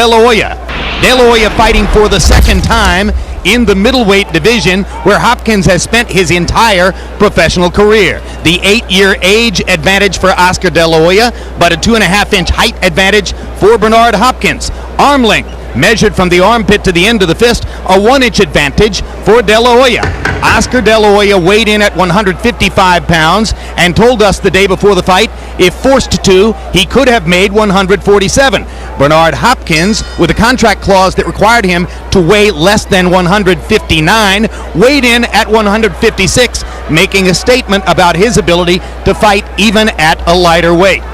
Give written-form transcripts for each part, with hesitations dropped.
De La Hoya. De La Hoya fighting for the second time in the middleweight division, where Hopkins has spent his entire professional career. The 8-year age advantage for Oscar De La Hoya, but a 2.5-inch height advantage for Bernard Hopkins. Arm length measured from the armpit to the end of the fist, a 1-inch advantage for De La Hoya. Oscar De La Hoya weighed in at 155 pounds and told us the day before the fight, if forced to, he could have made 147. Bernard Hopkins, with a contract clause that required him to weigh less than 159, weighed in at 156, making a statement about his ability to fight even at a lighter weight.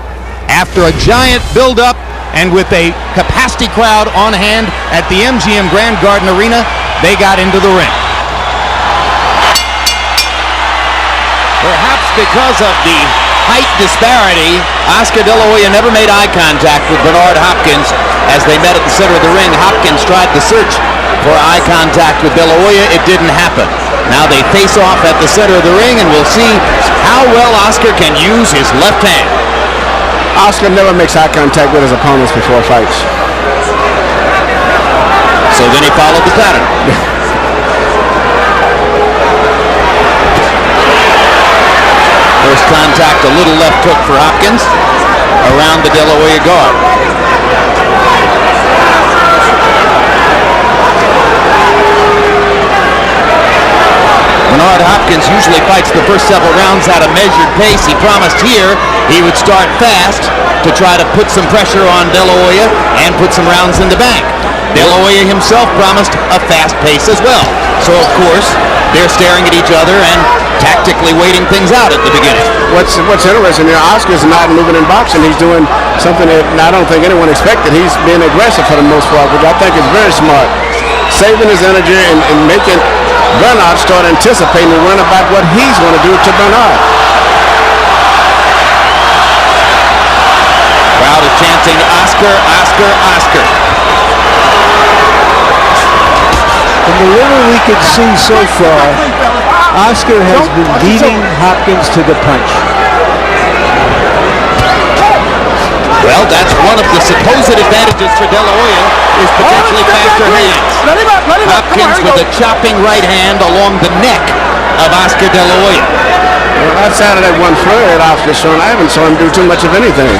After a giant build-up and with a capacity crowd on hand at the MGM Grand Garden Arena, they got into the ring. Perhaps because of the height disparity, Oscar De La Hoya never made eye contact with Bernard Hopkins as they met at the center of the ring. Hopkins tried to search for eye contact with De La Hoya. It didn't happen. Now they face off at the center of the ring, and we'll see how well Oscar can use his left hand. Oscar never makes eye contact with his opponents before fights. So then he followed the pattern. First contact, a little left hook for Hopkins around the De La Hoya guard. Bernard Hopkins usually fights the first several rounds at a measured pace. He promised here he would start fast to try to put some pressure on De La Hoya and put some rounds in the bank. De La Hoya himself promised a fast pace as well. So, of course, they're staring at each other and tactically waiting things out at the beginning. What's interesting here, Oscar's not moving in boxing. He's doing something that I don't think anyone expected. He's being aggressive for the most part, which I think is very smart. Saving his energy and making Bernard start anticipating and worrying about what he's going to do to Bernard. Crowd is chanting, Oscar, Oscar, Oscar. From the little we could see so far, Oscar has been beating Hopkins to the punch. Well, that's one of the supposed advantages for De La Hoya, is potentially faster hands. Hopkins with a chopping right hand along the neck of Oscar De La Hoya. Well, outside of that one flurry that Oscar's shown, I haven't saw him do too much of anything.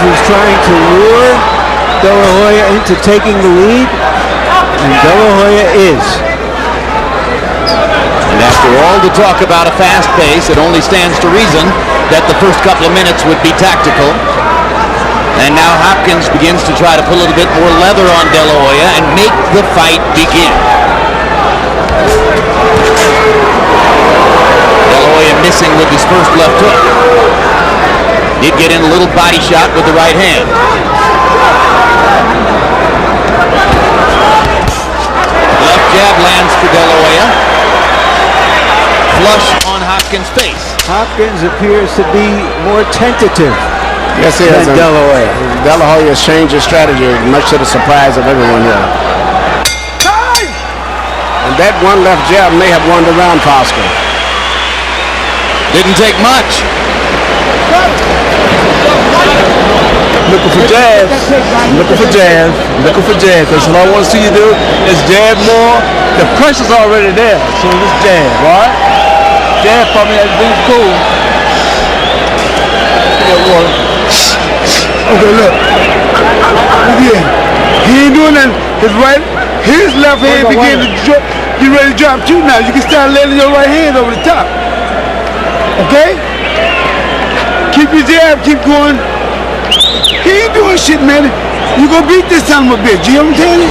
Is trying to lure De La Hoya into taking the lead, and De La Hoya is. And after all the talk about a fast pace, it only stands to reason that the first couple of minutes would be tactical. And now Hopkins begins to try to put a little bit more leather on De La Hoya and make the fight begin. De La Hoya missing with his first left hook. Did get in a little body shot with the right hand. Left jab lands for De La Hoya. Flush on Hopkins' face. Hopkins appears to be more tentative. Yes, he is. De La Hoya. De La Hoya has changed his strategy, much to the surprise of everyone here. And that one left jab may have won the round for Oscar. Didn't take much. Looking for jabs, looking for jabs, looking for jabs. Because what I want to see you do is jab more. The pressure's already there, so just jab, all right? Jab for me, everything's cool. Yeah, water. Okay, look. Again, he ain't doing nothing. His left hand begin to drop. You ready to drop too now? You can start letting your right hand over the top. Okay? Keep your jab, keep going. He ain't doing shit, man. You gonna beat this son of a bitch. You know what I'm telling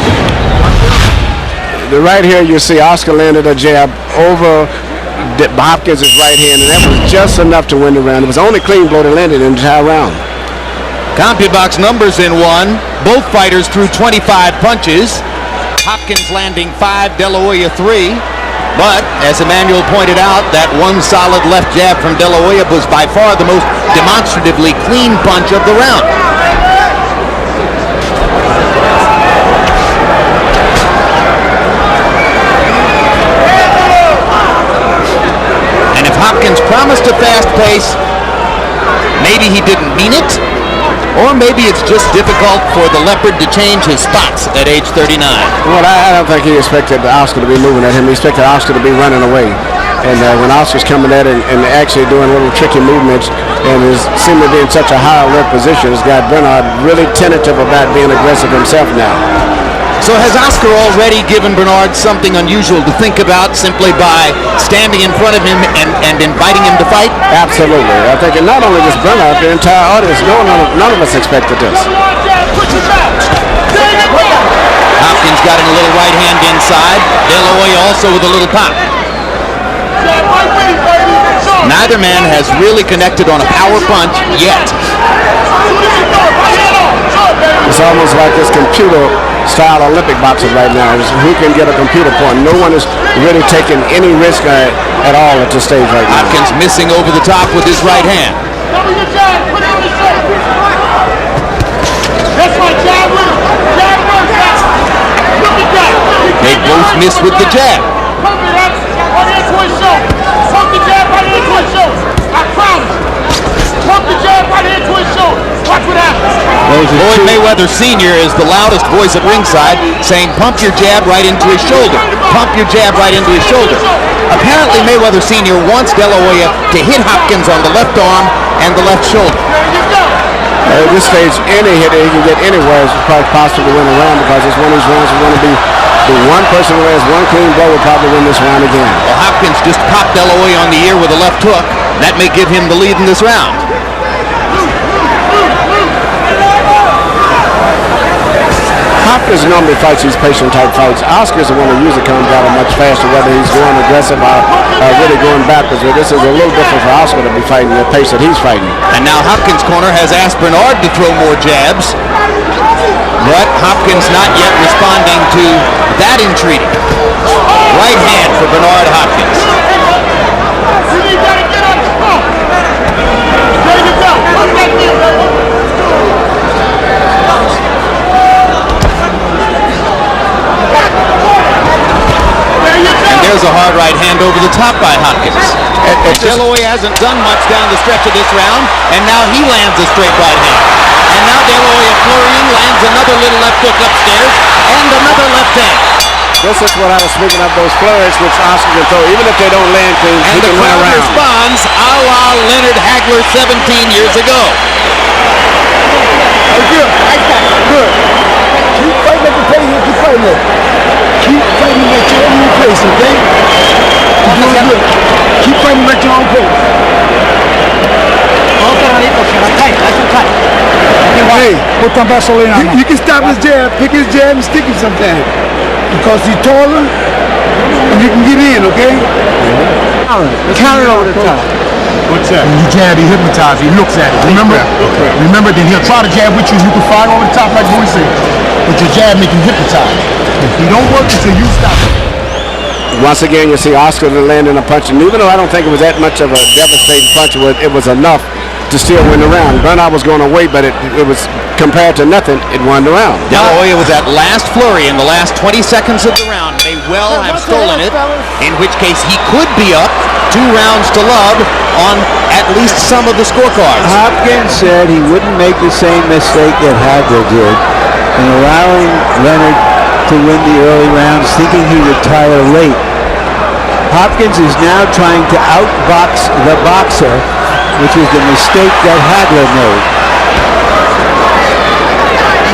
you? Right here, you see Oscar landed a jab over Hopkins' right hand, and that was just enough to win the round. It was the only clean blow that landed in the entire round. CompuBox numbers in one. Both fighters threw 25 punches. Hopkins landing 5, De La Hoya 3. But, as Emmanuel pointed out, that one solid left jab from De La Hoya was by far the most demonstratively clean punch of the round. And if Hopkins promised a fast pace, maybe he didn't mean it, or maybe it's just difficult for the Leopard to change his spots at age 39. Well, I don't think he expected Oscar to be moving at him. He expected Oscar to be running away. And when Oscar's coming at it and actually doing little tricky movements and is seeming to be in such a high alert position, has got Bernard really tentative about being aggressive himself now. So has Oscar already given Bernard something unusual to think about simply by standing in front of him and inviting him to fight? Absolutely. I think not only just Bernard, the entire audience, none of us expected this. Hopkins got in a little right hand inside. De La Hoya also with a little pop. Neither man has really connected on a power punch yet. It's almost like this computer-style Olympic boxing right now. It's who can get a computer point. No one is really taking any risk at all at this stage right now. Hopkins missing over the top with his right hand. They both miss with the jab. Floyd Mayweather Sr. is the loudest voice at ringside, saying, "Pump your jab right into his shoulder. Pump your jab right into his shoulder." Apparently, Mayweather Sr. wants De La Hoya to hit Hopkins on the left arm and the left shoulder. At this stage, any hit he can get anywhere is probably possible to win a round, because it's one of these rounds is going to be the one person who has one clean blow will probably win this round again. Well, Hopkins just popped De La Hoya on the ear with a left hook. That may give him the lead in this round. Hopkins normally fights these patient-type fights. Oscar's the one who usually comes out much faster, whether he's going aggressive or really going backwards. But this is a little different for Oscar to be fighting the pace that he's fighting. And now Hopkins' corner has asked Bernard to throw more jabs, but Hopkins not yet responding to that entreaty. Right hand for Bernard Hopkins. There's a hard right hand over the top by Hopkins. De La Hoya hasn't done much down the stretch of this round, and now he lands a straight right hand. And now De La Hoya flurrying, lands another little left hook upstairs, and another left hand. This is what I was speaking of, those flurries which Oscar can throw, even if they don't land clean, and he the can win a crowd round. responds a la Leonard Hagler 17 years ago. Good. Good. Keep fighting at the pace that you're fighting at. Keep fighting at your own pace, okay? You're doing good. Keep fighting at your own pace. Hey, you can stop his jab, pick his jab, and stick him sometimes. Because he's taller, and you can get in, okay? Counter over the top. What's that? When you jab, he hypnotizes. He looks at it. Remember? Okay. Remember, then he'll try to jab with you. You can fire over the top like Boy said. But your jab make him hypnotize. If he don't work until you stop it. Once again, you see Oscar landing a punch, and even though I don't think it was that much of a devastating punch, it was enough to still win the round. Bernard was going away, but it was compared to nothing. It won the round. De La Hoya with that last flurry in the last 20 seconds of the round may well have stolen it, in which case he could be up 2 rounds to love on at least some of the scorecards. Hopkins said he wouldn't make the same mistake that Hagler did in allowing Leonard to win the early rounds, thinking he would retire late. Hopkins is now trying to outbox the boxer, which is the mistake that Hagler made.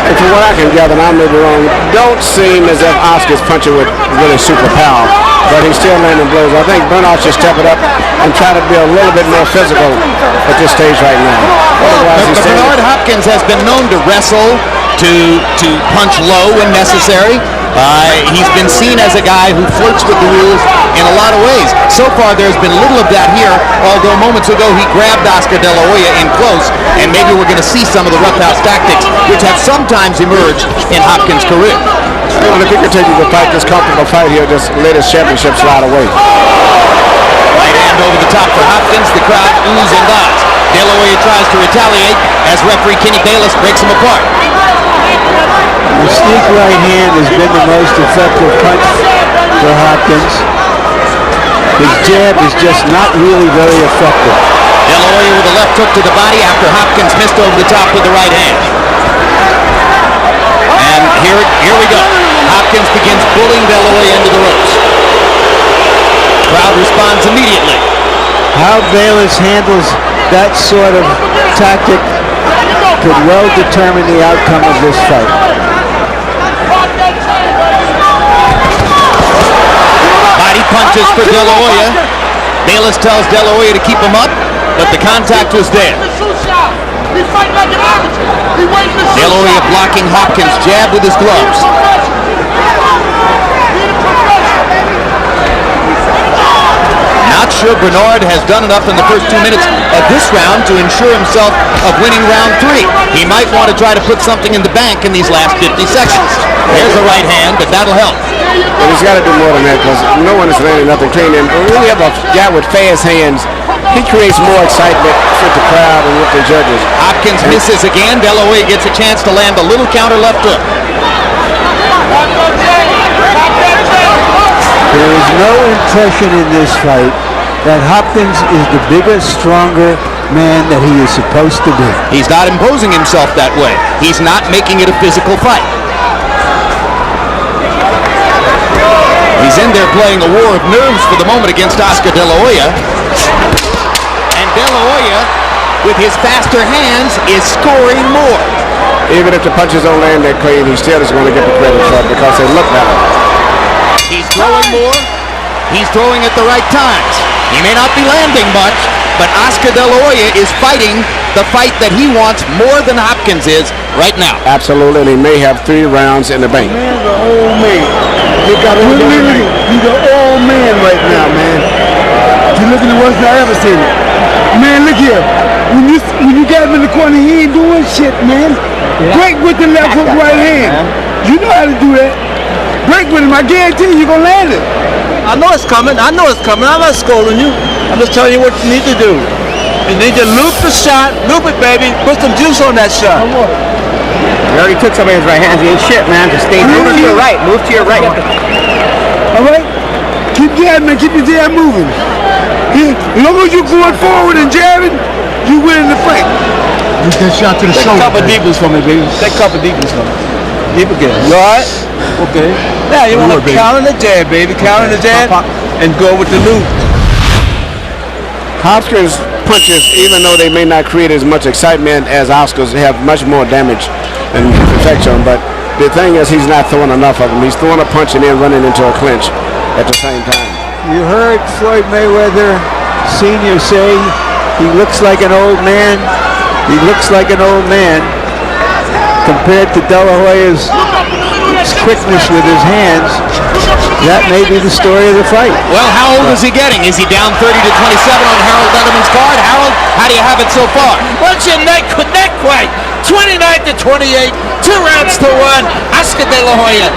And from what I can gather, and I may be wrong, don't seem as if Oscar's punching with really super power, but he's still landing blows. I think Bernard should step it up and try to be a little bit more physical at this stage right now. But Bernard Hopkins has been known to wrestle, to punch low when necessary. He's been seen as a guy who flirts with the rules in a lot of ways. So far, there's been little of that here, although moments ago he grabbed Oscar De La Hoya in close, and maybe we're going to see some of the roughhouse tactics, which have sometimes emerged in Hopkins' career. Well, if he continue to fight this comfortable fight, he'll just let his championship slide away. Right hand hand over the top for Hopkins. The crowd oohs and ahs. De La Hoya tries to retaliate as referee Kenny Bayless breaks him apart. The sneak right hand has been the most effective punch for Hopkins. His jab is just not really very effective. De La Hoya with a left hook to the body after Hopkins missed over the top with the right hand. And here we go. Hopkins begins bullying De La Hoya into the ropes. Crowd responds immediately. How Bayless handles that sort of tactic could well determine the outcome of this fight. Body punches for De La Hoya. Bayless tells De La Hoya to keep him up, but the contact was there. De La Hoya blocking Hopkins' jab with his gloves. Not sure Bernard has done enough in the first 2 minutes of this round to ensure himself of winning round 3. He might want to try to put something in the bank in these last 50 seconds. There's a right hand, but that'll help. But he's got to do more than that because no one is landing nothing clean. And when you have a guy with fast hands, he creates more excitement with the crowd and with the judges. Hopkins misses again. De La Hoya gets a chance to land a little counter left hook. There is no impression in this fight that Hopkins is the bigger, stronger man that he is supposed to be. He's not imposing himself that way. He's not making it a physical fight. He's in there playing a war of nerves for the moment against Oscar De La Hoya. And De La Hoya, with his faster hands, is scoring more. Even if the punches don't land that clean, he still is going to get the credit for it because they look better. He's throwing more. He's throwing at the right times. He may not be landing much, but Oscar De La Hoya is fighting the fight that he wants more than Hopkins is right now. Absolutely, and he may have 3 rounds in the bank. Man's an old man. He's an old man right now, man. He's looking the worst I ever seen him. Man, look here. When you got him in the corner, he ain't doing shit, man. Break with the left hook right hand. You know how to do that. Break with him. I guarantee you're going to land it. I know it's coming. I'm not scolding you. I'm just telling you what you need to do. You need to loop the shot. Loop it, baby. Put some juice on that shot. You already took some of his right hands. He ain't shit, man. Just stay. Move to your right. Move to your right. All right? Keep jabbing, man. Keep your jab moving. As long as you're going forward and jabbing, you win the fight. Get that shot to the Take shoulder. a couple deepers for me, baby. Take a couple deepers for me. Deep again. You all right? Okay. Now you want to count on the jab, baby. Count on the jab and go with the loop. Hopkins' punches, even though they may not create as much excitement as Oscar's, have much more damage and protection. But the thing is, he's not throwing enough of them. He's throwing a punch and then running into a clinch at the same time. You heard Floyd Mayweather Sr. say he looks like an old man. He looks like an old man compared to De La Hoya's quickness with his hands. That may be the story of the fight. Well, how old is he getting? Is he down 30 to 27 on Harold Letterman's card? Harold, how do you have it so far? What's your neck fight? 29 to 28, 2 rounds to 1. Oscar De La Hoya.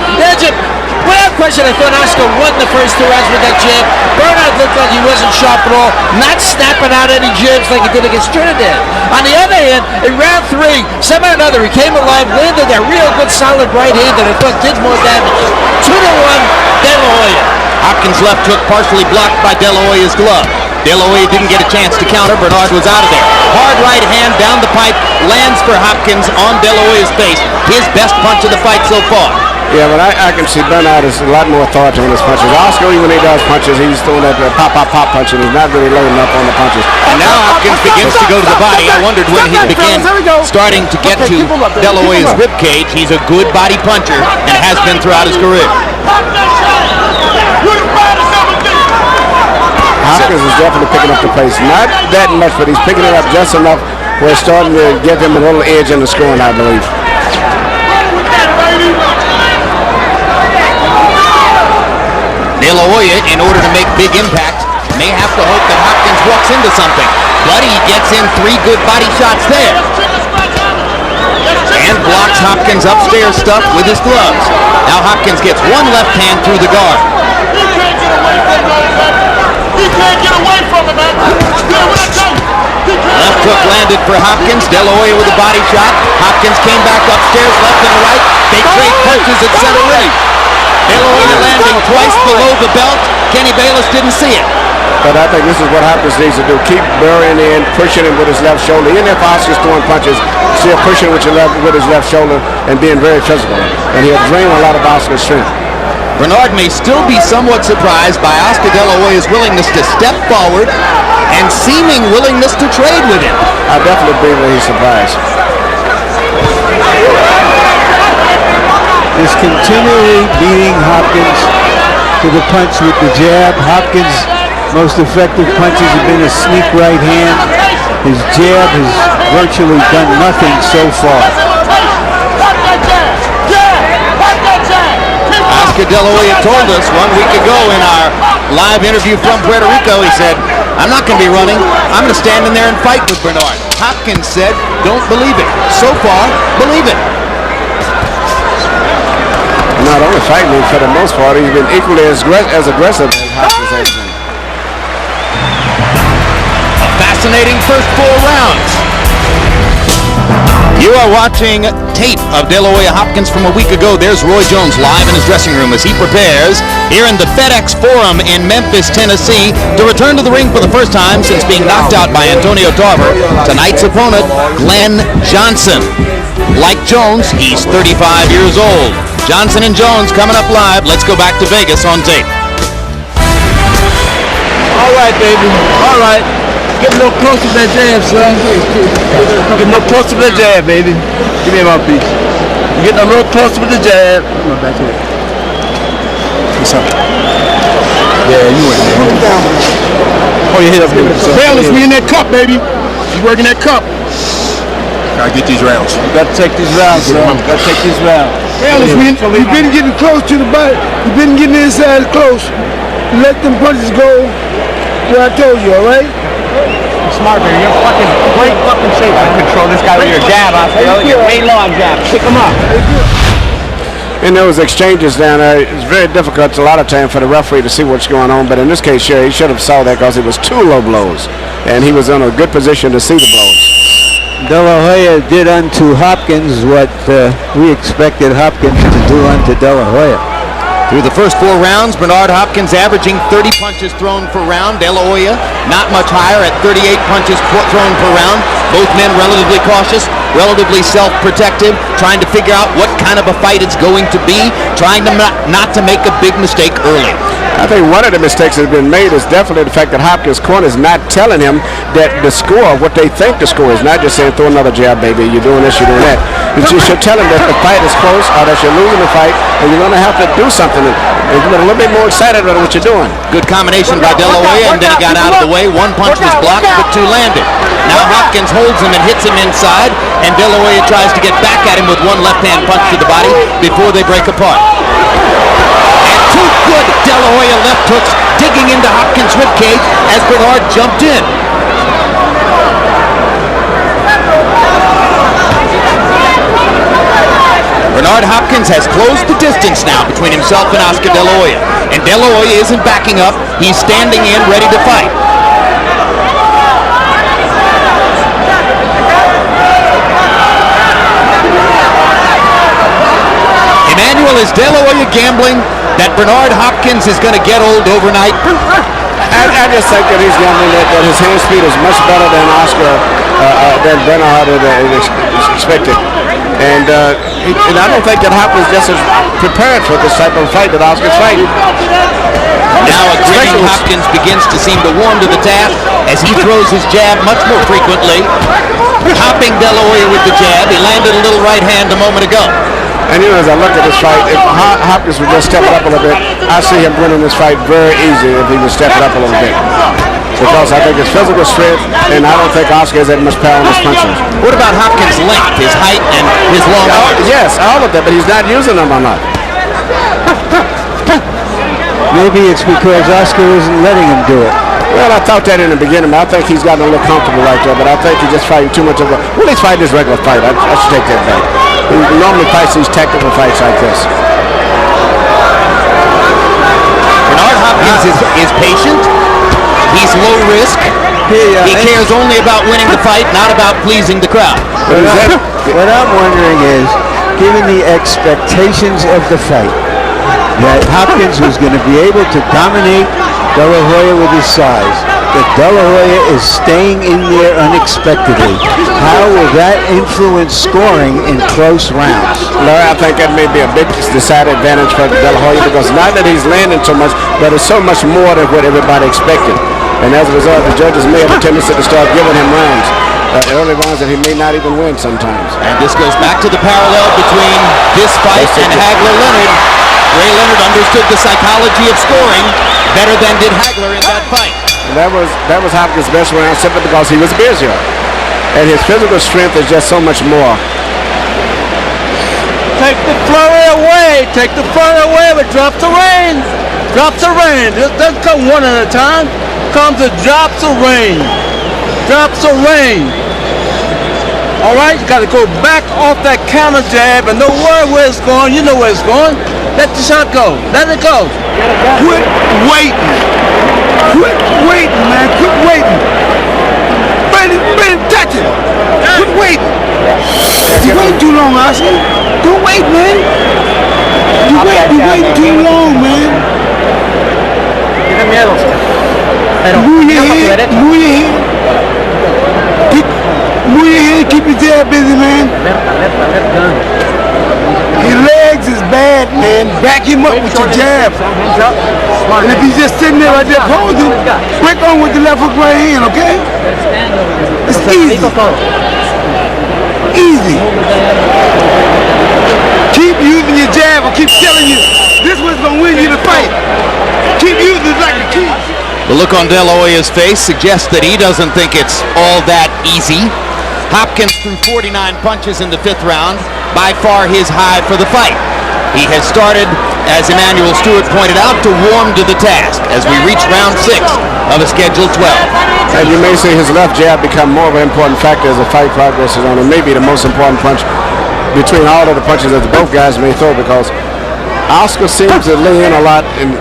Without question, I thought Oscar won the first 2 rounds with that jab. Bernard looked like he wasn't sharp at all, not snapping out any jabs like he did against Trinidad. On the other hand, in round 3, somehow or another, he came alive, landed that real good solid right hand that I thought did more damage. 2 to 1, De La Hoya. Hopkins' left hook partially blocked by De La Hoya's glove. De La Hoya didn't get a chance to counter. Bernard was out of there. Hard right hand down the pipe lands for Hopkins on De La Hoya's face. His best punch of the fight so far. Yeah, but I can see Bernard has a lot more thought on his punches. Oscar, even when he does punches, he's throwing that pop punch, and he's not really loading up on the punches. And now Hopkins begins to go to the body. I wondered when he began starting to get to De La Hoya's rib cage. He's a good body puncher and has been throughout his career. Hopkins is definitely picking up the pace. Not that much, but he's picking it up just enough where it's starting to give him a little edge in the scoring, I believe. De La Hoya, in order to make big impact, may have to hope that Hopkins walks into something. But he gets in 3 good body shots there. And blocks Hopkins' upstairs stuff with his gloves. Now Hopkins gets 1 left hand through the guard. He can't get away Left hook landed for Hopkins. De La Hoya with a body shot. Hopkins came back upstairs, left and right. They trade punches at center ring. De La Hoya landing twice below the belt. Kenny Bayless didn't see it. But I think this is what Hopkins needs to do. Keep burying in, pushing him with his left shoulder. Even if Oscar's throwing punches, still pushing with his left shoulder and being very physical. And he'll drain a lot of Oscar's strength. Bernard may still be somewhat surprised by Oscar De La Hoya's willingness to step forward and seeming willingness to trade with him. I definitely believe that he's surprised. Is continually beating Hopkins to the punch with the jab. Hopkins' most effective punches have been a sneak right hand. His jab has virtually done nothing so far. Oscar De La Hoya told us 1 week ago in our live interview from Puerto Rico, he said, I'm not going to be running. I'm going to stand in there and fight with Bernard. Hopkins said, don't believe it. So far, believe it. Not only fighting him, for the most part, he's been equally as aggressive as Hopkins has been. A fascinating first 4 rounds. You are watching tape of De La Hoya Hopkins from a week ago. There's Roy Jones live in his dressing room as he prepares here in the FedEx Forum in Memphis, Tennessee, to return to the ring for the first time since being knocked out by Antonio Tarver. Tonight's opponent, Glenn Johnson. Like Jones, he's 35 years old. Johnson and Jones coming up live. Let's go back to Vegas on tape. All right, baby. All right. Get a little closer to that jab, son. Get a little closer to that jab, baby. Give me my piece. You're getting a little closer with the jab. Come on, back to it. What's up? Yeah, you went there. Oh, your head up here. Bayless, we in that cup, baby. You working that cup. Gotta get these rounds. You gotta take these rounds, son. Gotta take these rounds. Bayless, we've been getting close to the body. We've been getting inside close. Let them punches go where I told you, all right? Smart, man. You're fucking great fucking shape to control this guy with your jab, Oscar. Your way long jab. Pick him up. In those exchanges down there, it's very difficult a lot of time for the referee to see what's going on. But in this case, sure, he should have saw that because it was 2 low blows. And he was in a good position to see the blows. De La Hoya did unto Hopkins what we expected Hopkins to do unto De La Hoya. Through the first 4 rounds, Bernard Hopkins averaging 30 punches thrown per round. De La Hoya not much higher at 38 punches thrown per round. Both men relatively cautious, relatively self-protective, trying to figure out what kind of a fight it's going to be, trying to not to make a big mistake early. I think one of the mistakes that has been made is definitely the fact that Hopkins' corner is not telling him that the score, what they think the score is, not just saying throw another jab, baby, you're doing this, you're doing that. You should tell him that the fight is close or that you're losing the fight and you're going to have to do something. And you're a little bit more excited about what you're doing. Good combination by De La Hoya, and then he got out of the way. 1 punch was blocked, but 2 landed. Now Hopkins holds him and hits him inside, and De La Hoya tries to get back at him with 1 left-hand punch to the body before they break apart. And 2 good De La Hoya left hooks digging into Hopkins' ribcage as Bernard jumped in. Bernard Hopkins has closed the distance now between himself and Oscar De La Hoya. And De La Hoya isn't backing up. He's standing in, ready to fight. Emmanuel, is De La Hoya gambling that Bernard Hopkins is going to get old overnight? I just think that he's gambling that his hand speed is much better than than Bernard had expected. And I don't think that Hopkins just is prepared for this type of fight that Oscar's fighting. Now a grinning Hopkins begins to seem to warm to the task as he throws his jab much more frequently. Hopping De La Hoya with the jab. He landed a little right hand a moment ago. And as I look at this fight, if Hopkins would just step it up a little bit, I see him winning this fight very easy if he would step it up a little bit. Because I think his physical strength, and I don't think Oscar has that much power in his punches. What about Hopkins' length, his height, and his long arms? Yes, all of that, but he's not using them or not. Maybe it's because Oscar isn't letting him do it. Well, I thought that in the beginning, but I think he's gotten a little comfortable right there, but I think he's just fighting too much of a... Well, he's fighting his regular fight. I should take that back. He normally fights these tactical fights like this. Bernard Hopkins is patient. He's low risk. He cares only about winning the fight, not about pleasing the crowd. What I'm wondering is, given the expectations of the fight, that Hopkins was going to be able to dominate De La Hoya with his size, that De La Hoya is staying in there unexpectedly. How will that influence scoring in close rounds? Larry, I think that may be a big decided advantage for De La Hoya, because not that he's landing so much, but it's so much more than what everybody expected. And as a result, the judges may have a tendency to start giving him rounds, early rounds that he may not even win sometimes. And this goes back to the parallel between this fight and Hagler-Leonard. Ray Leonard understood the psychology of scoring better than did Hagler in that fight. And that was Hopkins' best round, simply because he was busier. And his physical strength is just so much more. Take the flurry away. Take the flurry away, but drop the reins. Drop the reins. It doesn't come one at a time. Comes to drops of rain. Drops of rain. All right, you got to go back off that counter jab and know where it's going. You know where it's going. Let the shot go. Let it go. Quit waiting. Quit waiting, man. Quit waiting. Ready, touch it. Quit waiting. You wait too long, Oscar. Don't wait, man. You wait too long, man. Tiene miedo. Pero Move your head. Move your head. Move your head. Keep your jab busy, man. His legs is bad, man. Back him up with your jab. And if he's just sitting there right there posing, quick on with the left hook right hand, okay? It's easy. Easy. Keep using your jab. I keep telling you, this one's going to win you the fight. Keep using it like a key. The look on De La Hoya's face suggests that he doesn't think it's all that easy. Hopkins threw 49 punches in the 5th round, by far his high for the fight. He has started, as Emmanuel Stewart pointed out, to warm to the task as we reach round 6 of a scheduled 12. And you may see his left jab become more of an important factor as the fight progresses on, and maybe the most important punch between all of the punches that both guys may throw, because Oscar seems to lay in a lot and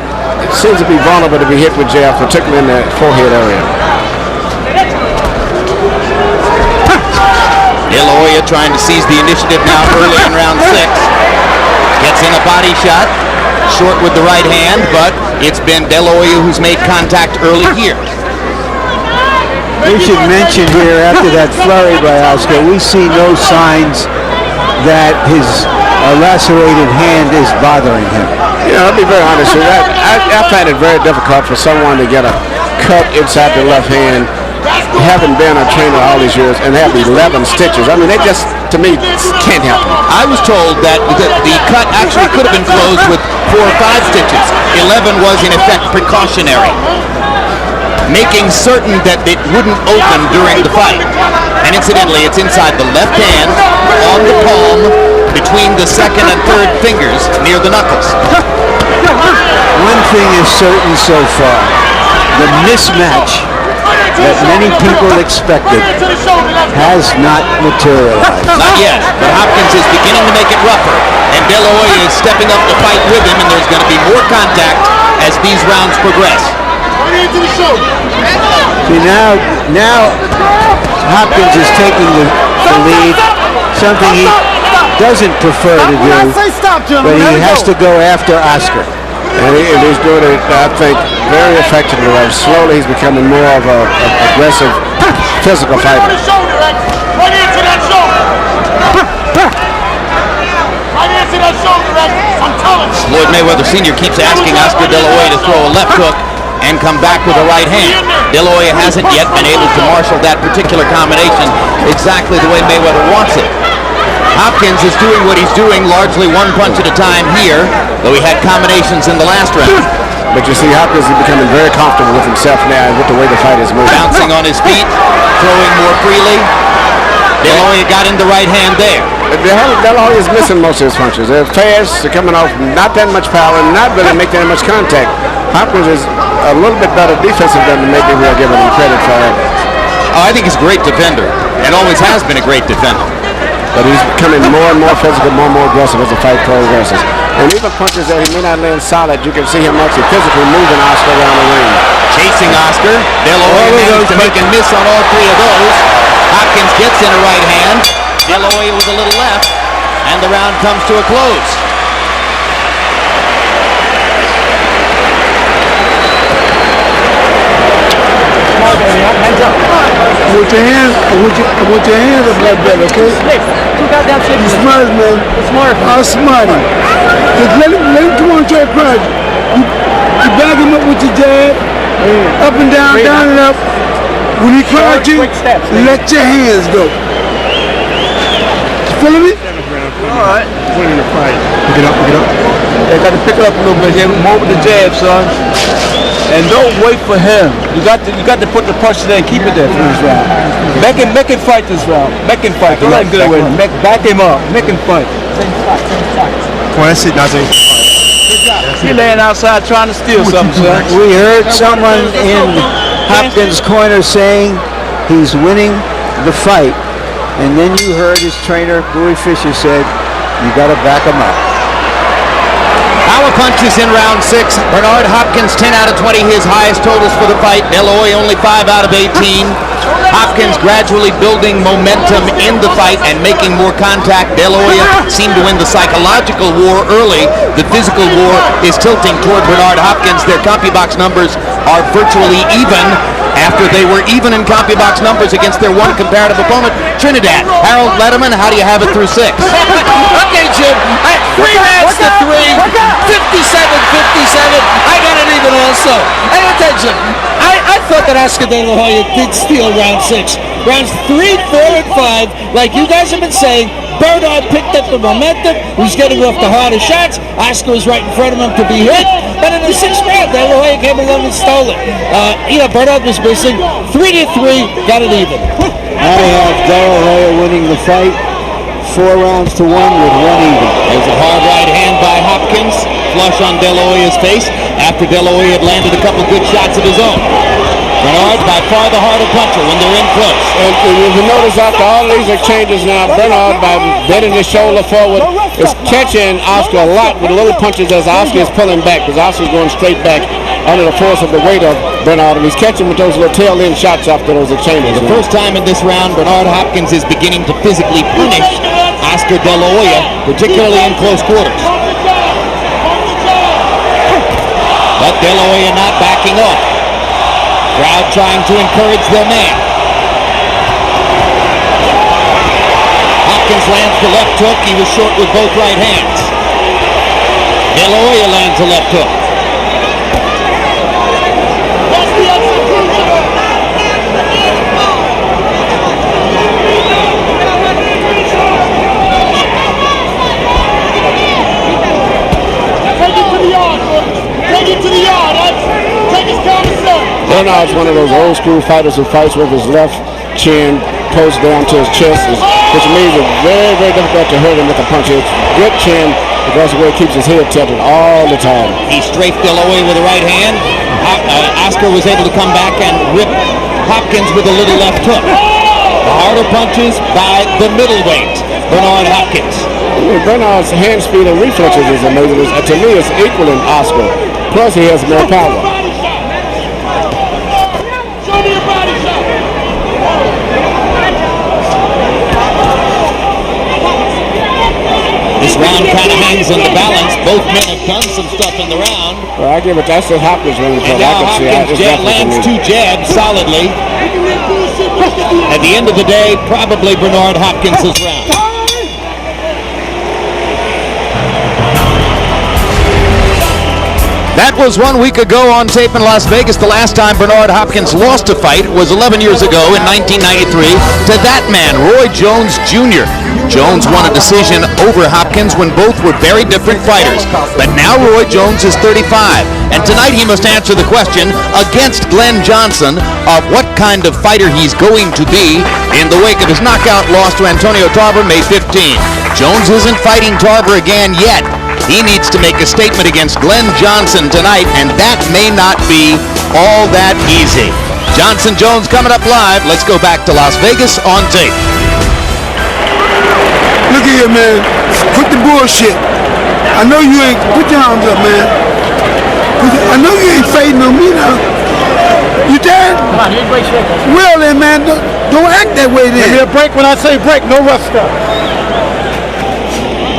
seems to be vulnerable to be hit with jab, particularly in the forehead area. De La Hoya trying to seize the initiative now early in round 6. Gets in a body shot, short with the right hand, but it's been De La Hoya who's made contact early here. We should mention here, after that flurry by Oscar, we see no signs that his lacerated hand is bothering him. You know, I'll be very honest with you. I find it very difficult for someone to get a cut inside the left hand, having been a trainer all these years, and have 11 stitches. I mean, they just, to me, can't happen. I was told that the cut actually could have been closed with 4 or 5 stitches. 11 was, in effect, precautionary, making certain that it wouldn't open during the fight. And incidentally, it's inside the left hand, on the palm, between the 2nd and 3rd fingers, near the knuckles. One thing is certain so far, the mismatch that many people expected has not materialized. Not yet, but Hopkins is beginning to make it rougher, and De La Hoya is stepping up to fight with him, and there's going to be more contact as these rounds progress. See, now Hopkins is taking the lead, something he doesn't prefer to do, but he has to go after Oscar. And he's doing it, I think, very effectively. Slowly he's becoming more of an aggressive physical fighter. Floyd Mayweather Sr. keeps asking Oscar De La Hoya to throw a left hook and come back with a right hand. De La Hoya hasn't yet been able to marshal that particular combination exactly the way Mayweather wants it. Hopkins is doing what he's doing, largely one punch at a time here, though he had combinations in the last round. But you see Hopkins is becoming very comfortable with himself now and with the way the fight is moving. Bouncing on his feet, throwing more freely. De La Hoya got in the right hand there. De La Hoya is missing most of his punches. They're fast, they're coming off not that much power, and not really making that much contact. Hopkins is a little bit better defensive than maybe we're giving him credit for. Oh, I think he's a great defender, and always has been a great defender. but he's becoming more and more physical, more and more aggressive as the fight progresses. And even punches that he may not land solid, you can see him actually physically moving Oscar around the ring. Chasing Oscar. De La Hoya managed to make a miss on all three of those. Hopkins gets in a right hand. De La Hoya with a little left. And the round comes to a close. Hands up. I want your hands up like that, okay? Too goddamn shit. You smart, man. Smart. I'll smart him. Just let him come on and try to crush you. You back him up with your jab. Up and down, down and up. When he crowd you, let your hands go. You follow me? All right. Winning the fight. Pick it up, pick it up. They got to pick it up a little bit here. More with the jab, son. And don't wait for him. You got to put the punches there and keep it there for this round. Make him fight this round. Make him fight. Don't let him get away. Back him up. Make him fight. Come on, that's it, Nazir. He laying outside trying to steal something, son. We heard someone in Hopkins' corner saying he's winning the fight. And then you heard his trainer, Bowie Fisher, said, you got to back him up. Power punches in round 6. Bernard Hopkins 10 out of 20, his highest totals for the fight. De La Hoya only 5 out of 18. Hopkins gradually building momentum in the fight and making more contact. De La Hoya seemed to win the psychological war early. The physical war is tilting toward Bernard Hopkins. Their CompuBox numbers are virtually even after they were even in CompuBox numbers against their one comparative opponent, Trinidad. Harold Letterman, how do you have it through 6? Okay, Jim. 3 rounds to 3. 57-57. I got it even also. And attention, I thought that Oscar De La Hoya did steal round 6. Rounds 3, 4, and 5, like you guys have been saying, Bernard picked up the momentum. He was getting off the harder shots. Oscar was right in front of him to be hit. But in the 6th round, De La Hoya came along and stole it. Bernard was missing. 3-3, got it even. I have De La Hoya winning the fight, 4 rounds to 1 with 1 even. There's a hard right hand by Hopkins, flush on De La Hoya's face after De La Hoya had landed a couple good shots of his own. Bernard by far the harder puncher when they're in close. And if you notice after all these exchanges now, Bernard, by bending his shoulder forward, is catching Oscar a lot with little punches as Oscar is pulling back, because Oscar's going straight back under the force of the weight of Bernard, and he's catching with those little tail-end shots after those exchanges. For the first time in this round, Bernard Hopkins is beginning to physically punish Oscar De La Hoya, particularly in close quarters. But De La Hoya not backing off. Crowd trying to encourage their man. Hopkins lands the left hook. He was short with both right hands. De La Hoya lands the left hook. Take it to the yard, boy. Take it to the yard. Take his counter, sir. Bernard's one of those old school fighters who fights with his left chin post down to his chest, which means it's very, very difficult to hurt him with a punch. It's good chin because of the way he keeps his head tilted all the time. He strafed De La Hoya with the right hand. Oscar was able to come back and rip Hopkins with a little left hook. The harder punches by the middleweight, Bernard Hopkins. Bernard's hand speed and reflexes is amazing. To me, it's equaling Oscar. Plus, he has more power. This round kind of hangs in the balance. Both men have done some stuff in the round. Well, I give it. That's the Hopkins range. And now Hopkins lands 2 jabs solidly. At the end of the day, probably Bernard Hopkins' round. That was 1 week ago on tape in Las Vegas. The last time Bernard Hopkins lost a fight was 11 years ago in 1993 to that man, Roy Jones Jr. Jones won a decision over Hopkins when both were very different fighters. But now Roy Jones is 35, and tonight he must answer the question against Glenn Johnson of what kind of fighter he's going to be in the wake of his knockout loss to Antonio Tarver May 15. Jones isn't fighting Tarver again yet. He needs to make a statement against Glenn Johnson tonight, and that may not be all that easy. Johnson Jones coming up live. Let's go back to Las Vegas on tape. here, man. Quit the bullshit. I know you ain't. Put your arms up, man. I know you ain't fading on me now. You done? Come on, you're in great shape. Well then, man, don't act that way then. Give me a break when I say break, no rough stuff.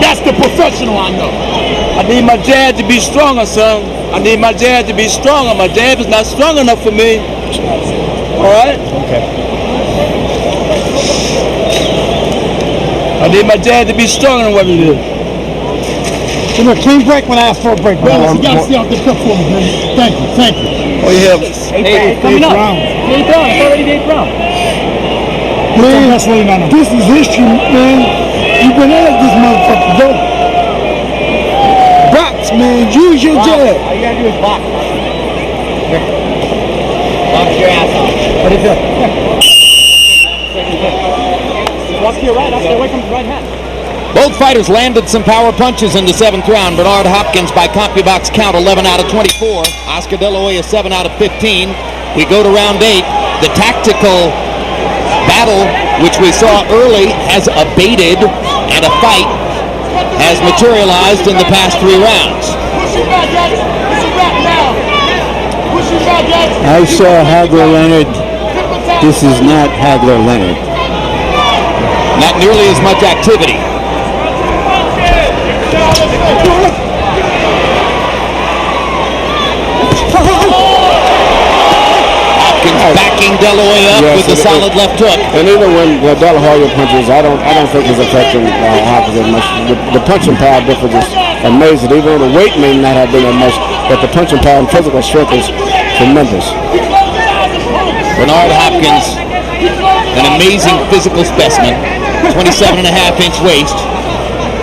That's the professional I know. I need my jab to be stronger, son. I need my jab to be stronger. My jab is not strong enough for me. All right? Okay. I need my jab to be stronger than what it is. Give me a clean break when I ask for a break. Bayless, you gotta stay out the cup for me, man. Thank you, thank you. Oh, yeah. Hey, coming up. 8th round. It's already the 8th round. Man, this is history, man. You've been at this motherfucker, go. Box, man. Use your jab. All you gotta do is box. Here. Box your ass off. What is it? Walk to your right. I'll stay away from his right hand. Both fighters landed some power punches in the 7th round. Bernard Hopkins by CompuBox count 11 out of 24. Oscar De La Hoya 7 out of 15. We go to round 8. The tactical battle, which we saw early, has abated, and a fight has materialized in the past 3 rounds. I saw Hagler Leonard. This is not Hagler Leonard. Not nearly as much activity. Hopkins backing De La Hoya up with a solid left hook. And even when De La Hoya punches, I don't think it's affecting Hopkins as much. The punching power difference is amazing. Even though the weight may not have been that much, but the punching power and physical strength is tremendous. Bernard Hopkins, an amazing physical specimen, 27.5-inch waist,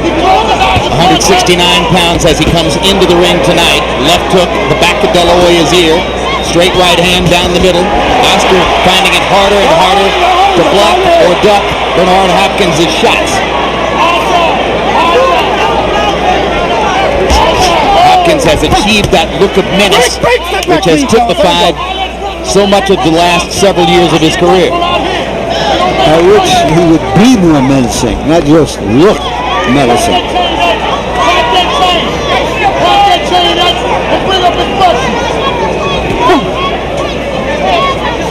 169 pounds as he comes into the ring tonight. Left hook, the back of De La Hoya's ear, straight right hand down the middle. Oscar finding it harder and harder to block or duck Bernard Hopkins' shots. Hopkins has achieved that look of menace which has typified so much of the last several years of his career. I wish he would be more menacing, not just look menacing.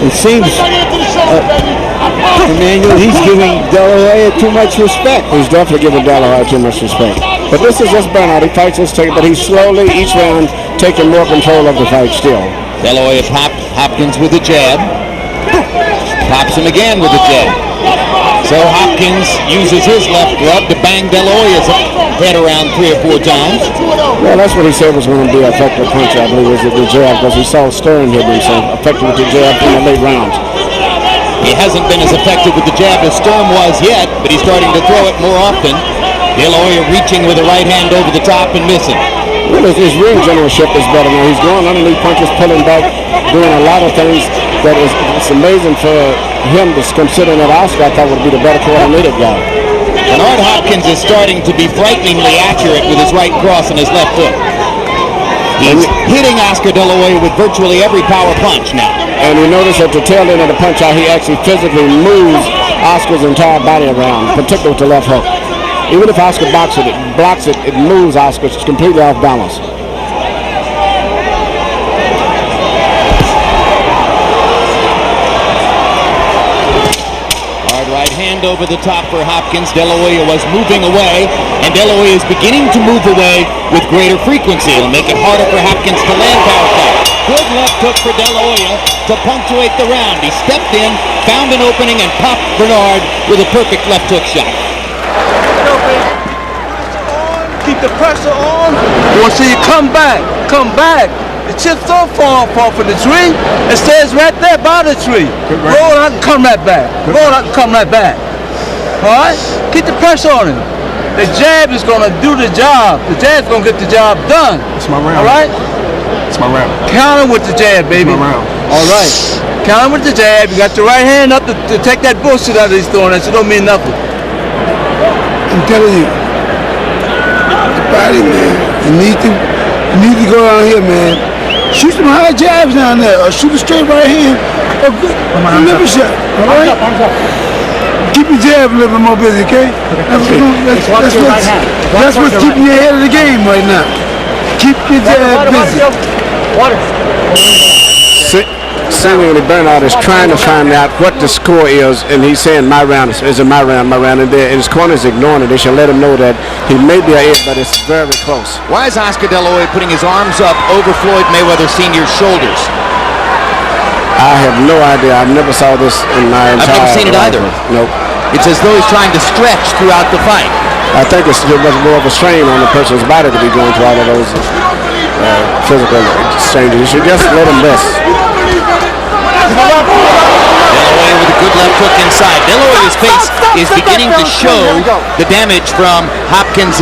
It seems, Emmanuel, he's giving De La Hoya too much respect. He's definitely giving De La Hoya too much respect. But this is just Bernard. He fights this ticket, but he's slowly, each round, taking more control of the fight still. De La Hoya popped Hopkins with a jab. Pops him again with a jab. So Hopkins uses his left glove to bang De La Hoya's head around 3 or 4 times. Well, that's what he said was going to be an effective punch, I believe, was the jab, because he saw Stern here being so effective with the jab in the late rounds. He hasn't been as effective with the jab as Sturm was yet, but he's starting to throw it more often. De La Hoya reaching with a right hand over the top and missing. Well, his ring generalship is better now. He's going underneath punches, pulling back, doing a lot of things that it's amazing for him to consider that Oscar, I thought, would be the better coordinated guy. Bernard Hopkins is starting to be frighteningly accurate with his right cross and his left hook. He's hitting Oscar De La Hoya with virtually every power punch now. And you notice at the tail end of the punch how he actually physically moves Oscar's entire body around, particularly with the left hook. Even if Oscar blocks it, it moves Oscar completely off balance. Right hand over the top for Hopkins. De La Hoya was moving away, and De La Hoya is beginning to move away with greater frequency. It'll make it harder for Hopkins to land powerful. Good left hook for De La Hoya to punctuate the round. He stepped in, found an opening, and popped Bernard with a perfect left hook shot. Keep the pressure on. Once you come back. The chips don't fall from the tree. It stays right there by the tree. Roll out and come right back. All right? Keep the pressure on him. The jab is going to do the job. The jab's going to get the job done. It's my round. All right? It's my round. Count him with the jab, baby. It's my round. All right. Count him with the jab. You got your right hand up to take that bullshit out of these throwing. That shit don't mean nothing. I'm telling you, the body, man, you need to go down here, man. Shoot some high jabs down there, or shoot a straight right hand, or good. Remember shot, all right? Arms up. Keep your jab a little bit more busy, okay? That's what's keeping you ahead of the game right now. Keep your jab busy. Seemingly Bernard is trying to find out what the score is, and he's saying my round is my round, and his corner is ignoring it. They should let him know that he may be ahead, but it's very close. Why is Oscar De La Hoya putting his arms up over Floyd Mayweather Sr.'s shoulders? I have no idea. I never saw this in my entire I've never seen it either. Nope. It's as though he's trying to stretch throughout the fight. I think it's much more of a strain on the person's body to be going through all of those physical exchanges. You should just let him rest. De La Hoya with a good left hook inside. De La Hoya's face is beginning to show the damage from Hopkins'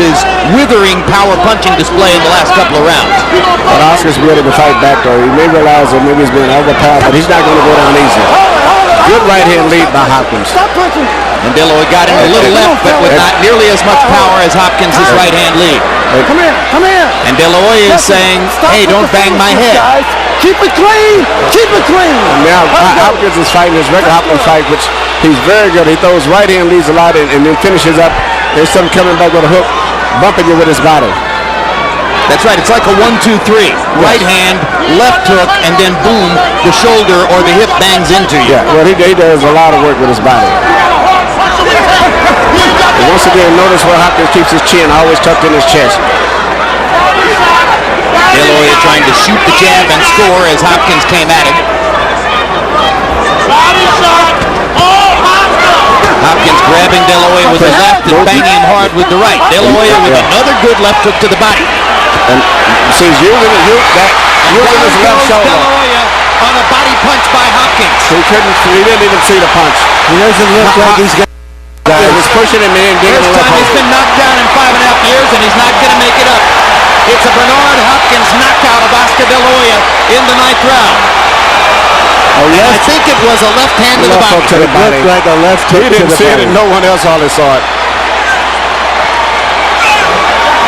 withering power punching display in the last couple of rounds. But Oscar's ready to fight back, though. He may realize that maybe he's being overpowered, but he's not going to go down easy. Good right hand lead by Hopkins. And De La Hoya got him a little left, but with not nearly as much power as Hopkins' right hand lead. Come here. And De La Hoya is saying, hey, don't bang my head. Keep it clean. Now Hopkins is fighting his regular Hopkins fight, which he's very good. He throws right hand leads a lot and then finishes up. Instead of coming back with a hook, bumping you with his body. That's right. It's like a 1-2-3. Right hand, left hook, and then boom, the shoulder or the hip bangs into you. Yeah, well, he does a lot of work with his body. And once again, notice where Hopkins keeps his chin always tucked in his chest. De La Hoya trying to shoot the jab and score as Hopkins came at him. Hopkins grabbing De La Hoya with the left and banging him hard with the right. De La Hoya with another good left hook to the body. And see, he's using his left shoulder. De La Hoya on a body punch by Hopkins. He didn't even see the punch. He doesn't look like he's got. He was pushing him in, getting First a left time hook. he's been knocked down in 5.5 years, and he's not going to make it up. It's a Bernard Hopkins knockout of Oscar De La Hoya in the 9th round. Oh, yes? I think it was a left hand to the body. It looked like a left hook He didn't see it, and no one else hardly saw it.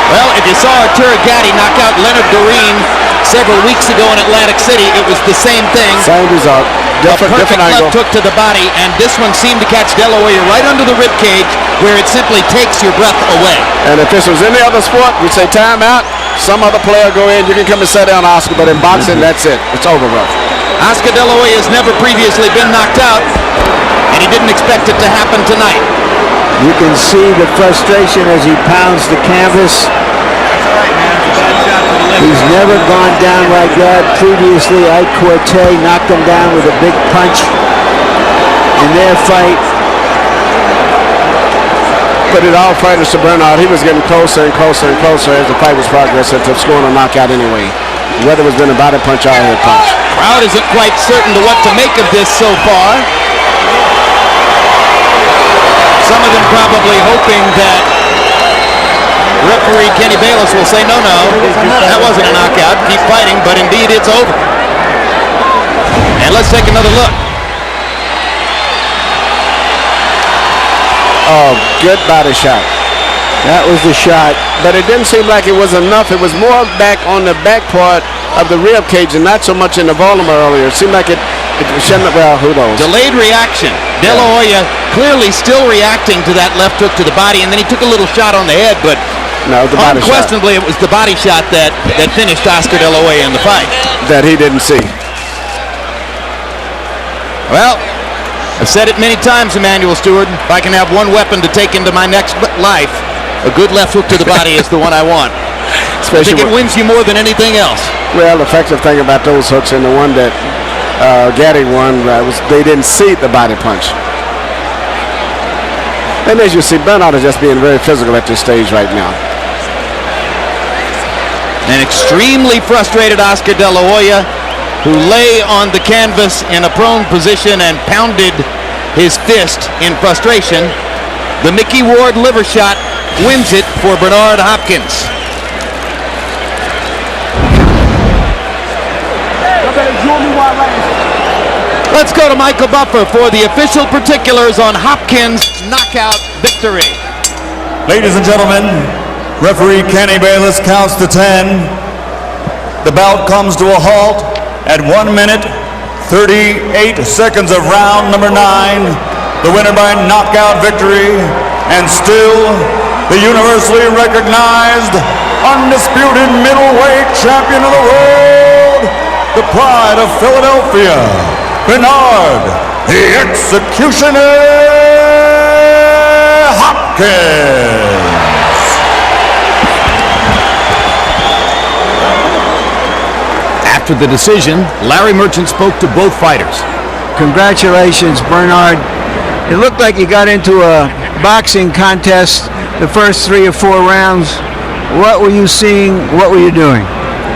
Well, if you saw Arturo Gatti knock out Leonard Doreen several weeks ago in Atlantic City, it was the same thing. Same result. Different angle. Left hook to the body, and this one seemed to catch De La Hoya right under the rib cage, where it simply takes your breath away. And if this was any other sport, we'd say timeout. Some other player go in. You can come and sit down, Oscar. But in boxing, that's it. It's over, bro. Oscar De La Hoya has never previously been knocked out, and he didn't expect it to happen tonight. You can see the frustration as he pounds the canvas. He's never gone down like that. Previously, Ike Corte knocked him down with a big punch in their fight. But it all fairness to Bernard, he was getting closer and closer and closer as the fight was progressing to scoring a knockout anyway. Whether it was been a body punch or a head punch. Crowd isn't quite certain to what to make of this so far. Some of them probably hoping that referee Kenny Bayless will say, no, that wasn't a knockout. Keep fighting, but indeed it's over. And let's take another look. Oh, good body shot. That was the shot. But it didn't seem like it was enough. It was more back on the back part of the rib cage and not so much in the volume earlier. It seemed like it shouldn't have, well, who knows. Delayed reaction. De La Hoya clearly still reacting to that left hook to the body, and then he took a little shot on the head, but no, the body unquestionably shot. It was the body shot that finished Oscar De La Hoya in the fight. That he didn't see. Well, I've said it many times, Emmanuel Stewart. If I can have one weapon to take into my next life, a good left hook to the body is the one I want. Especially I think it wins you more than anything else. Well, the effective thing about those hooks and the one that Gatti won was they didn't see the body punch. And as you see, Bernard is just being very physical at this stage right now. An extremely frustrated Oscar De La Hoya, who lay on the canvas in a prone position and pounded his fist in frustration. The Mickey Ward liver shot wins it for Bernard Hopkins. Let's go to Michael Buffer for the official particulars on Hopkins' knockout victory. Ladies and gentlemen, referee Kenny Bayless counts to 10. The bout comes to a halt at 1 minute, 38 seconds of round number 9. the winner by knockout victory, and still the universally recognized, undisputed middleweight champion of the world, the pride of Philadelphia, Bernard, the Executioner Hopkins. After the decision, Larry Merchant spoke to both fighters. Congratulations, Bernard. It looked like you got into a boxing contest the first 3 or 4 rounds. What were you seeing? What were you doing?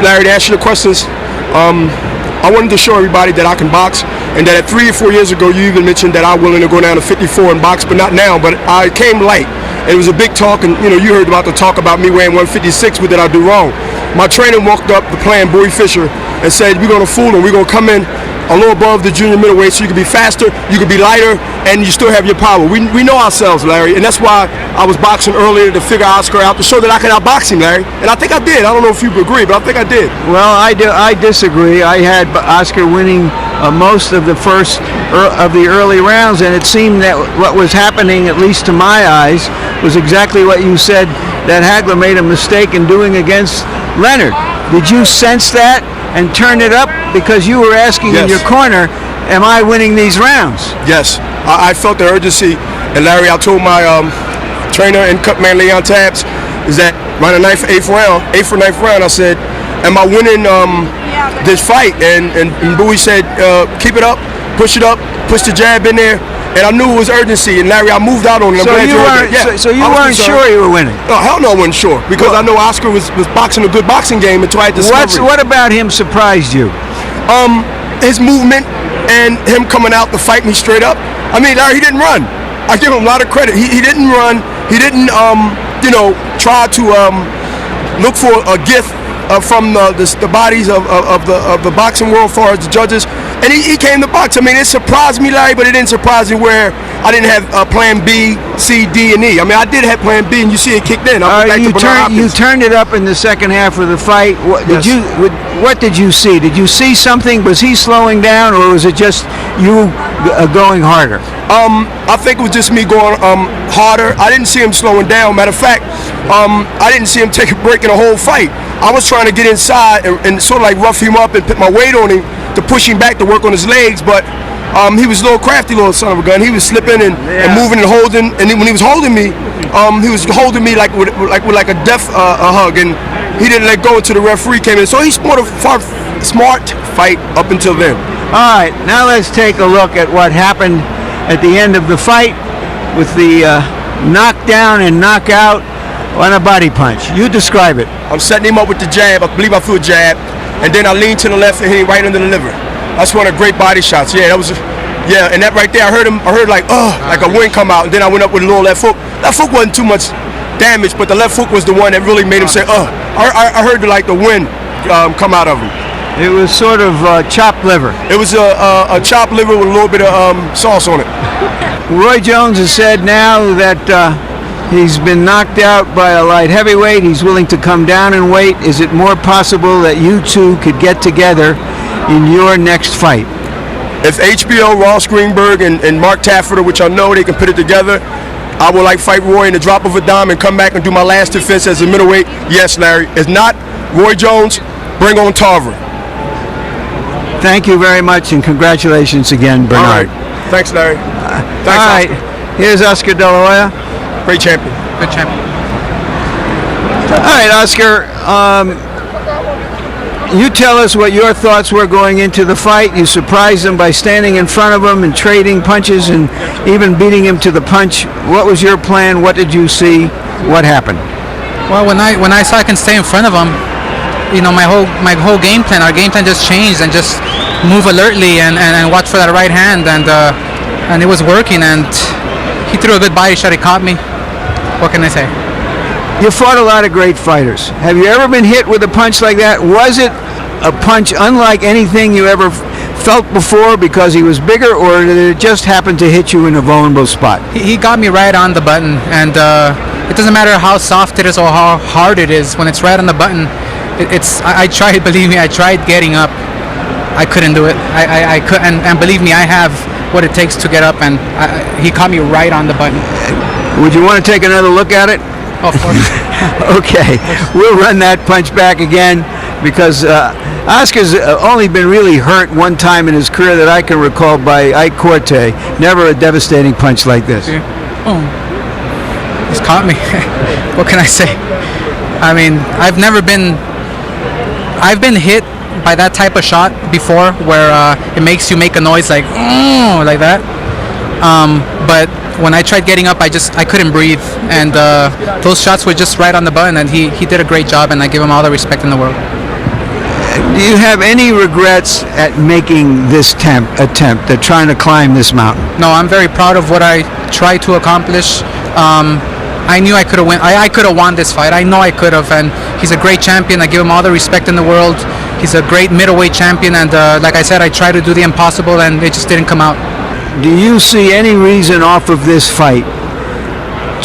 Larry, to answer the questions, I wanted to show everybody that I can box, and that 3 or 4 years ago, you even mentioned that I'm willing to go down to 54 and box, but not now. But I came light. It was a big talk, and you heard about the talk about me weighing 156. What did I do wrong? My trainer walked up to playing Bowie Fisher and said, "We're gonna fool him. We're gonna come in a little above the junior middleweight, so you can be faster, you can be lighter, and you still have your power." We know ourselves, Larry, and that's why I was boxing earlier, to figure Oscar out, to show that I could outbox him, Larry. And I think I did. I don't know if you agree, but I think I did. Well, I disagree. I had Oscar winning most of the first of the early rounds, and it seemed that what was happening, at least to my eyes, was exactly what you said, that Hagler made a mistake in doing against Leonard. Did you sense that and turn it up? Because you were asking in your corner, am I winning these rounds? Yes, I felt the urgency. And Larry, I told my trainer and cutman Leon Tabbs, is that around the 8th or 9th round, I said, am I winning this fight? And Bowie said, keep it up, push the jab in there. And I knew it was urgency, and Larry, I moved out on it. So you weren't sure you were winning? No, hell no, I wasn't sure, because I know Oscar was boxing a good boxing game until I had discovered. What about him surprised you? His movement and him coming out to fight me straight up. I mean, Larry, he didn't run. I give him a lot of credit. He didn't run. He didn't, try to look for a gift from the bodies of the boxing world, as far as the judges. And he came to box. I mean, it surprised me, Larry, but it didn't surprise me where I didn't have plan B, C, D, and E. I mean, I did have plan B, and you see it kicked in. You turned it up in the second half of the fight. What did you see? Did you see something? Was he slowing down, or was it just you going harder? I think it was just me going harder. I didn't see him slowing down. Matter of fact, I didn't see him take a break in the whole fight. I was trying to get inside and sort of like rough him up and put my weight on him to push him back to work on his legs, but he was a little crafty, little son of a gun. He was slipping and moving and holding, and when he was holding me, he was holding me like with a death hug, and he didn't let go until the referee came in. So he smart fight up until then. All right, now let's take a look at what happened at the end of the fight with the knockdown and knockout on a body punch. You describe it. I'm setting him up with the jab. I believe I threw a jab, and then I leaned to the left and hit him right under the liver. That's one of the great body shots. Yeah, that was. And that right there, I heard like a wind come out, and then I went up with a little left hook. That hook wasn't too much damage, but the left hook was the one that really made him say, I heard the wind come out of him. It was sort of chopped liver. It was a chopped liver with a little bit of sauce on it. Roy Jones has said now that he's been knocked out by a light heavyweight. He's willing to come down in weight. Is it more possible that you two could get together in your next fight? If HBO, Ross Greenberg, and Mark Tafferter, which I know they can put it together, I would like fight Roy in the drop of a dime and come back and do my last defense as a middleweight. Yes, Larry. If not, Roy Jones, bring on Tarver. Thank you very much, and congratulations again, Bernard. All right. Thanks, Larry. Thanks, all right. Oscar. Here's Oscar De La Hoya. Great champion. Good champion. All right, Oscar. You tell us what your thoughts were going into the fight. You surprised him by standing in front of him and trading punches and even beating him to the punch. What was your plan? What did you see? What happened? Well, when I saw I can stay in front of him, my whole game plan, our game plan just changed, and just move alertly and watch for that right hand, and it was working, and he threw a good body shot. He caught me. What can I say? You fought a lot of great fighters. Have you ever been hit with a punch like that? Was it a punch unlike anything you ever felt before because he was bigger, or did it just happen to hit you in a vulnerable spot? He got me right on the button, and it doesn't matter how soft it is or how hard it is. When it's right on the button, I tried, believe me, I tried getting up. I couldn't do it. I couldn't, and believe me, I have what it takes to get up, and he caught me right on the button. Would you want to take another look at it? Oh, of course. Okay, we'll run that punch back again because Oscar's only been really hurt one time in his career that I can recall by Ike Corte. Never a devastating punch like this. Oh, he's caught me. What can I say? I mean, I've been hit by that type of shot before, where it makes you make a noise like that. But when I tried getting up, I couldn't breathe, and those shots were just right on the button, and he did a great job, and I give him all the respect in the world. Do you have any regrets at making this attempt at trying to climb this mountain? No, I'm very proud of what I tried to accomplish. I knew I could have won. I could have won this fight. I know I could have, and he's a great champion. I give him all the respect in the world. He's a great middleweight champion, and like I said, I tried to do the impossible, and it just didn't come out. Do you see any reason off of this fight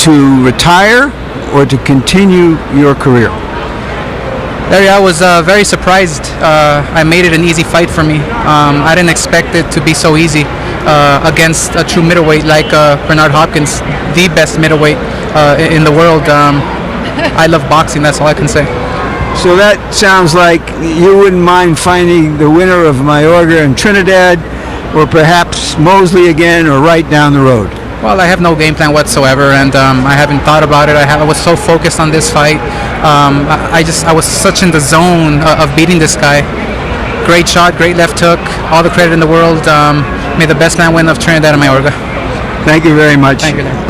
to retire or to continue your career? Larry, I was very surprised. I made it an easy fight for me. I didn't expect it to be so easy against a true middleweight like Bernard Hopkins, the best middleweight in the world. I love boxing, that's all I can say. So that sounds like you wouldn't mind finding the winner of Mayorga and Trinidad, or perhaps Mosley again, or right down the road. Well, I have no game plan whatsoever, and I haven't thought about it. I was so focused on this fight. I was such in the zone of beating this guy. Great shot, great left hook, all the credit in the world. May the best man win of Trinidad and Mayorga. Thank you very much. Thank you, Larry.